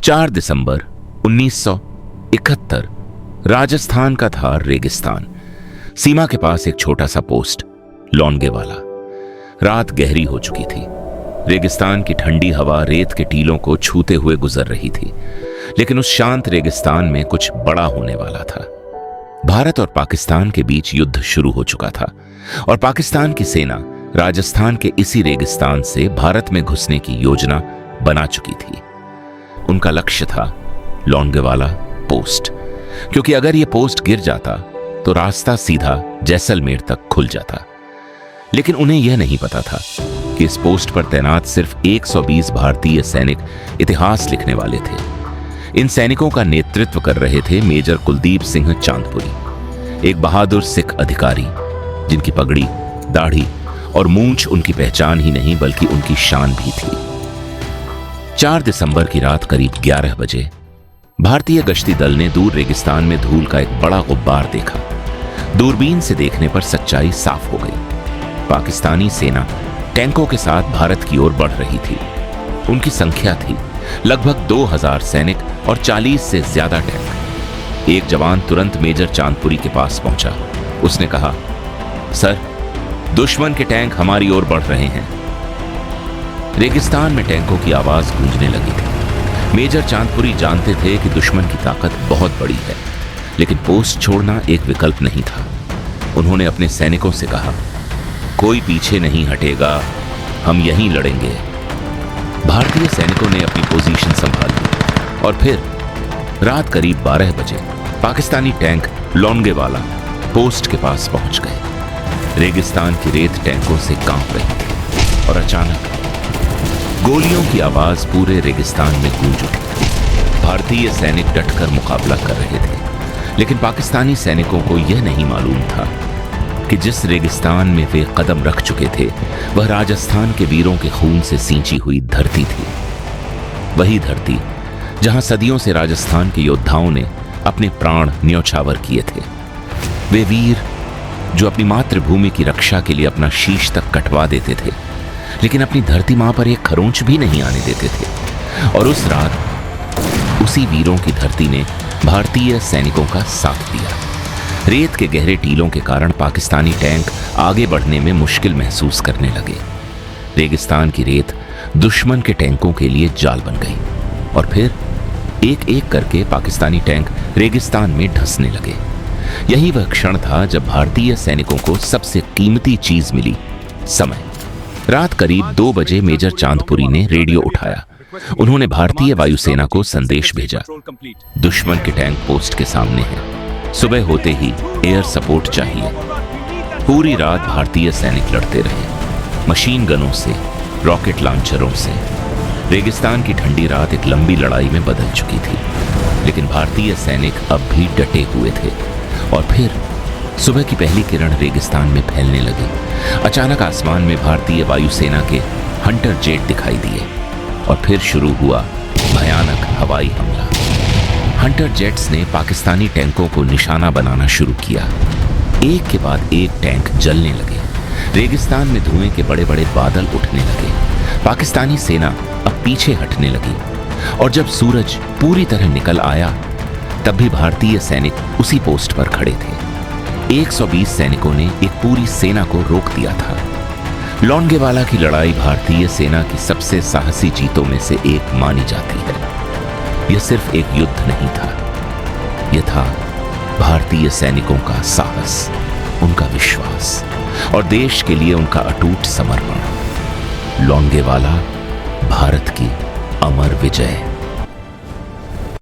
4 दिसंबर 1971 राजस्थान का था रेगिस्तान। सीमा के पास एक छोटा सा पोस्ट, लोंगेवाला। रात गहरी हो चुकी थी। रेगिस्तान की ठंडी हवा रेत के टीलों को छूते हुए गुजर रही थी, लेकिन उस शांत रेगिस्तान में कुछ बड़ा होने वाला था। भारत और पाकिस्तान के बीच युद्ध शुरू हो चुका था और पाकिस्तान की सेना राजस्थान के इसी रेगिस्तान से भारत में घुसने की योजना बना चुकी थी। उनका लक्ष्य था लोंगेवाला पोस्ट, क्योंकि अगर यह पोस्ट गिर जाता तो रास्ता सीधा जैसलमेर तक खुल जाता। लेकिन उन्हें यह नहीं पता था कि इस पोस्ट पर तैनात सिर्फ 120 भारतीय सैनिक इतिहास लिखने वाले थे। इन सैनिकों का नेतृत्व कर रहे थे मेजर कुलदीप सिंह चांदपुरी, एक बहादुर सिख अधिकारी जिनकी पगड़ी, दाढ़ी और मूंछ उनकी पहचान ही नहीं बल्कि उनकी शान भी थी। 4 दिसंबर की रात करीब 11 बजे भारतीय गश्ती दल ने दूर रेगिस्तान में धूल का एक बड़ा गुब्बार देखा। दूरबीन से देखने पर सच्चाई साफ हो गई। पाकिस्तानी सेना टैंकों के साथ भारत की ओर बढ़ रही थी। उनकी संख्या थी लगभग 2000 सैनिक और 40 से ज्यादा टैंक। एक जवान तुरंत मेजर चांदपुरी के पास पहुंचा। उसने कहा, सर, दुश्मन के टैंक हमारी ओर बढ़ रहे हैं। रेगिस्तान में टैंकों की आवाज गूंजने लगी थी। मेजर चांदपुरी जानते थे कि दुश्मन की ताकत बहुत बड़ी है, लेकिन पोस्ट छोड़ना एक विकल्प नहीं था। उन्होंने अपने सैनिकों से कहा, कोई पीछे नहीं हटेगा, हम यहीं लड़ेंगे। भारतीय सैनिकों ने अपनी पोजीशन संभाली और फिर रात करीब 12 बजे पाकिस्तानी टैंक लोंगेवाला पोस्ट के पास पहुंच गए। रेगिस्तान की रेत टैंकों से कांप रही थी और अचानक गोलियों की आवाज पूरे रेगिस्तान में गूंज उठी। भारतीय सैनिक डटकर मुकाबला कर रहे थे, लेकिन पाकिस्तानी सैनिकों को यह नहीं मालूम था कि जिस रेगिस्तान में वे कदम रख चुके थे वह राजस्थान के वीरों के खून से सींची हुई धरती थी। वही धरती जहां सदियों से राजस्थान के योद्धाओं ने अपने प्राण न्यौछावर किए थे। वे वीर जो अपनी मातृभूमि की रक्षा के लिए अपना शीश तक कटवा देते थे, लेकिन अपनी धरती मां पर एक खरोंच भी नहीं आने देते थे। और उस रात उसी वीरों की धरती ने भारतीय सैनिकों का साथ दिया। रेत के गहरे टीलों के कारण पाकिस्तानी टैंक आगे बढ़ने में मुश्किल महसूस करने लगे। रेगिस्तान की रेत दुश्मन के टैंकों के लिए जाल बन गई और फिर एक एक करके पाकिस्तानी टैंक रेगिस्तान में धंसने लगे। यही वह क्षण था जब भारतीय सैनिकों को सबसे कीमती चीज मिली, समय। रात करीब 2 बजे मेजर चांदपुरी ने रेडियो उठाया। उन्होंने भारतीय वायुसेना को संदेश भेजा, दुश्मन के टैंक पोस्ट के सामने हैं, सुबह होते ही एयर सपोर्ट चाहिए। पूरी रात भारतीय सैनिक लड़ते रहे, मशीन गनों से, रॉकेट लॉन्चरों से। रेगिस्तान की ठंडी रात एक लंबी लड़ाई में बदल चुकी थी, लेकिन भारतीय सैनिक अब भी डटे हुए थे। और फिर सुबह की पहली किरण रेगिस्तान में फैलने लगी। अचानक आसमान में भारतीय वायुसेना के हंटर जेट दिखाई दिए और फिर शुरू हुआ भयानक हवाई हमला। हंटर जेट्स ने पाकिस्तानी टैंकों को निशाना बनाना शुरू किया। एक के बाद एक टैंक जलने लगे। रेगिस्तान में धुएं के बड़े बड़े बादल उठने लगे। पाकिस्तानी सेना अब पीछे हटने लगी और जब सूरज पूरी तरह निकल आया तब भी भारतीय सैनिक उसी पोस्ट पर खड़े थे। 120 सैनिकों ने एक पूरी सेना को रोक दिया था। लोंगेवाला की लड़ाई भारतीय सेना की सबसे साहसी जीतों में से एक मानी जाती है। यह सिर्फ एक युद्ध नहीं था, यह था भारतीय सैनिकों का साहस, उनका विश्वास और देश के लिए उनका अटूट समर्पण। लोंगेवाला भारत की अमर विजय।